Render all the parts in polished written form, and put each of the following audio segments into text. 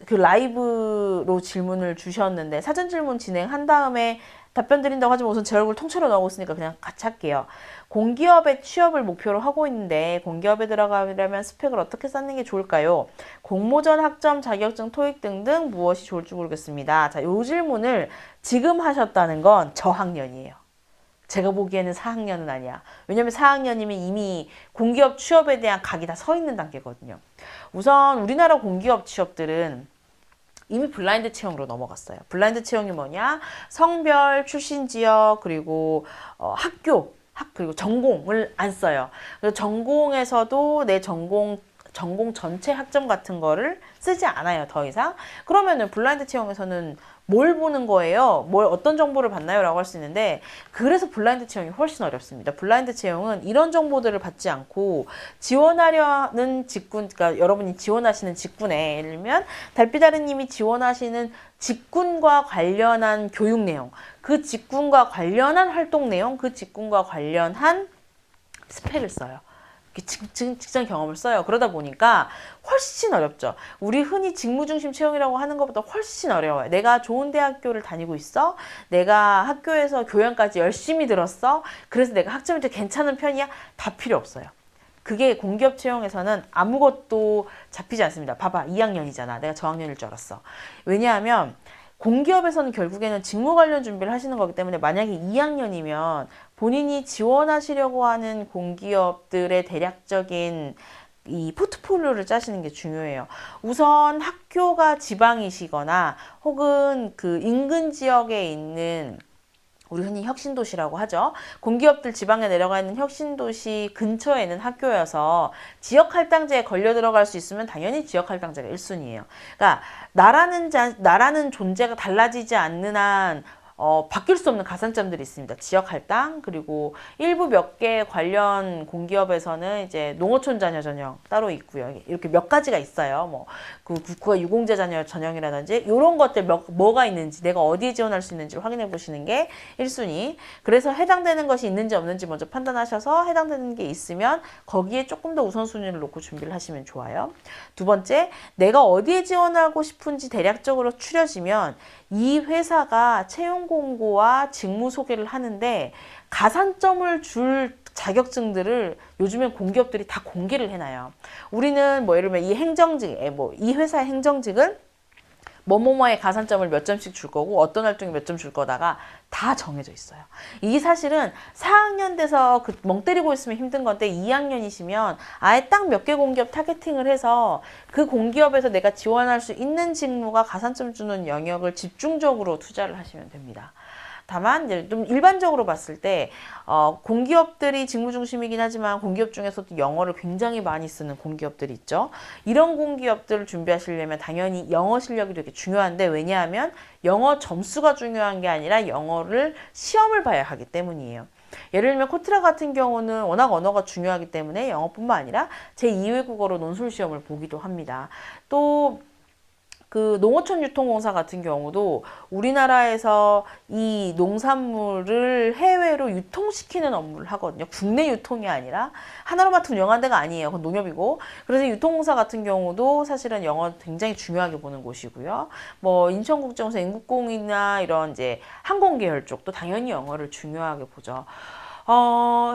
그 라이브로 질문을 주셨는데 사전 질문 진행한 다음에 답변 드린다고 하지만 우선 제 얼굴 통째로 나오고 있으니까 그냥 같이 할게요. 공기업의 취업을 목표로 하고 있는데 공기업에 들어가려면 스펙을 어떻게 쌓는 게 좋을까요? 공모전, 학점, 자격증, 토익 등등 무엇이 좋을지 모르겠습니다. 자, 이 질문을 지금 하셨다는 건 저학년이에요. 제가 보기에는 4학년은 아니야. 왜냐면 4학년이면 이미 공기업 취업에 대한 각이 다 서 있는 단계거든요. 우선 우리나라 공기업 취업들은 이미 블라인드 채용으로 넘어갔어요. 블라인드 채용이 뭐냐? 성별, 출신 지역, 그리고 학교, 그리고 전공을 안 써요. 그래서 전공에서도 내 전공 전체 학점 같은 거를 쓰지 않아요, 더 이상. 그러면은 블라인드 채용에서는 뭘 보는 거예요? 어떤 정보를 받나요? 라고 할 수 있는데, 그래서 블라인드 채용이 훨씬 어렵습니다. 블라인드 채용은 이런 정보들을 받지 않고 지원하려는 직군, 그러니까 여러분이 지원하시는 직군에, 예를 들면 달빛아르님이 지원하시는 직군과 관련한 교육 내용, 그 직군과 관련한 활동 내용, 그 직군과 관련한 스펙을 써요. 직장 경험을 써요. 그러다 보니까 훨씬 어렵죠. 우리 흔히 직무중심 채용이라고 하는 것보다 훨씬 어려워요. 내가 좋은 대학교를 다니고 있어? 내가 학교에서 교양까지 열심히 들었어? 그래서 내가 학점이 좀 괜찮은 편이야? 다 필요 없어요. 그게 공기업 채용에서는 아무것도 잡히지 않습니다. 봐봐, 2학년이잖아. 내가 저학년일 줄 알았어. 왜냐하면 공기업에서는 결국에는 직무 관련 준비를 하시는 거기 때문에 만약에 2학년이면 본인이 지원하시려고 하는 공기업들의 대략적인 이 포트폴리오를 짜시는 게 중요해요. 우선 학교가 지방이시거나 혹은 그 인근 지역에 있는 우리 흔히 혁신도시라고 하죠. 공기업들 지방에 내려가 있는 혁신도시 근처에 있는 학교여서 지역할당제에 걸려 들어갈 수 있으면 당연히 지역할당제가 1순위예요. 그러니까 나라는 존재가 달라지지 않는 한 바뀔 수 없는 가산점들이 있습니다. 지역 할당, 그리고 일부 몇 개 관련 공기업에서는 이제 농어촌 자녀 전형 따로 있고요. 이렇게 몇 가지가 있어요. 뭐, 그 국가 유공자 자녀 전형이라든지, 이런 것들 뭐가 있는지, 내가 어디에 지원할 수 있는지를 확인해 보시는 게 1순위. 그래서 해당되는 것이 있는지 없는지 먼저 판단하셔서 해당되는 게 있으면 거기에 조금 더 우선순위를 놓고 준비를 하시면 좋아요. 두 번째, 내가 어디에 지원하고 싶은지 대략적으로 추려지면 이 회사가 채용 공고와 직무 소개를 하는데 가산점을 줄 자격증들을 요즘엔 공기업들이 다 공개를 해놔요. 우리는 뭐 예를 들면 이 행정직, 이 회사의 행정직은 뭐뭐뭐의 가산점을 몇 점씩 줄 거고 어떤 활동에 몇 점 줄 거다가 다 정해져 있어요. 이게 사실은 4학년 돼서 멍 때리고 있으면 힘든 건데 2학년이시면 아예 딱 몇 개 공기업 타겟팅을 해서 그 공기업에서 내가 지원할 수 있는 직무가 가산점 주는 영역을 집중적으로 투자를 하시면 됩니다. 다만 이제 좀 일반적으로 봤을 때 공기업들이 직무 중심이긴 하지만 공기업 중에서도 영어를 굉장히 많이 쓰는 공기업들이 있죠. 이런 공기업들을 준비하시려면 당연히 영어 실력이 되게 중요한데 왜냐하면 영어 점수가 중요한 게 아니라 영어를 시험을 봐야 하기 때문이에요. 예를 들면 코트라 같은 경우는 워낙 언어가 중요하기 때문에 영어뿐만 아니라 제2외국어로 논술 시험을 보기도 합니다. 또 그 농어촌 유통공사 같은 경우도 우리나라에서 이 농산물을 해외로 유통시키는 업무를 하거든요. 국내 유통이 아니라 하나로마트 운영하는 데가 아니에요. 그건 농협이고. 그래서 유통공사 같은 경우도 사실은 영어 굉장히 중요하게 보는 곳이고요. 뭐 인천국제공사, 인국공이나 이런 이제 항공계열 쪽도 당연히 영어를 중요하게 보죠.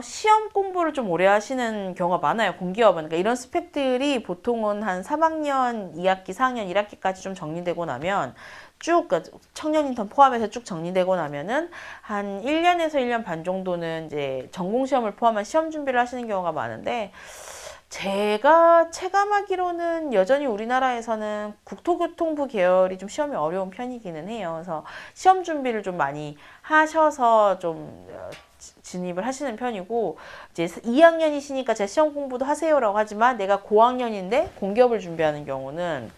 시험 공부를 좀 오래 하시는 경우가 많아요. 공기업은. 그러니까 이런 스펙들이 보통은 한 3학년 2학기, 4학년 1학기까지 좀 정리되고 나면 쭉, 그러니까 청년 인턴 포함해서 쭉 정리되고 나면은 한 1년에서 1년 반 정도는 이제 전공시험을 포함한 시험 준비를 하시는 경우가 많은데 제가 체감하기로는 여전히 우리나라에서는 국토교통부 계열이 좀 시험이 어려운 편이기는 해요. 그래서 시험 준비를 좀 많이 하셔서 좀 진입을 하시는 편이고 이제 2학년이시니까 제 시험 공부도 하세요라고 하지만 내가 고학년인데 공기업을 준비하는 경우는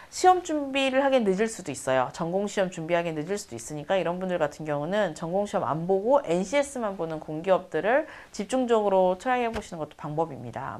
시험 준비를 하긴 늦을 수도 있어요. 전공시험 준비하기 늦을 수도 있으니까 이런 분들 같은 경우는 전공시험 안 보고 NCS만 보는 공기업들을 집중적으로 트라이 해보시는 것도 방법입니다.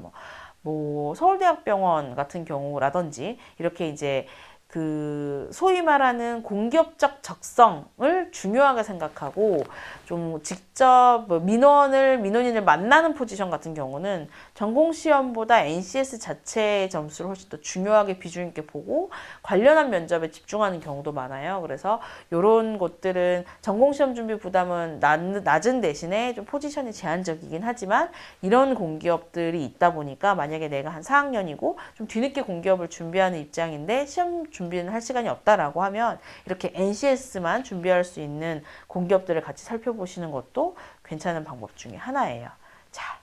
뭐 서울대학병원 같은 경우라든지 이렇게 이제 그 소위 말하는 공기업적 적성을 중요하게 생각하고 좀 직접 민원인을 만나는 포지션 같은 경우는 전공시험보다 NCS 자체의 점수를 훨씬 더 중요하게 비중 있게 보고 관련한 면접에 집중하는 경우도 많아요. 그래서 이런 것들은 전공시험 준비 부담은 낮은 대신에 좀 포지션이 제한적이긴 하지만 이런 공기업들이 있다 보니까 만약에 내가 한 4학년이고 좀 뒤늦게 공기업을 준비하는 입장인데 시험 준비는 할 시간이 없다라고 하면 이렇게 NCS만 준비할 수 있는 공기업들을 같이 살펴보시는 것도 괜찮은 방법 중에 하나예요. 자.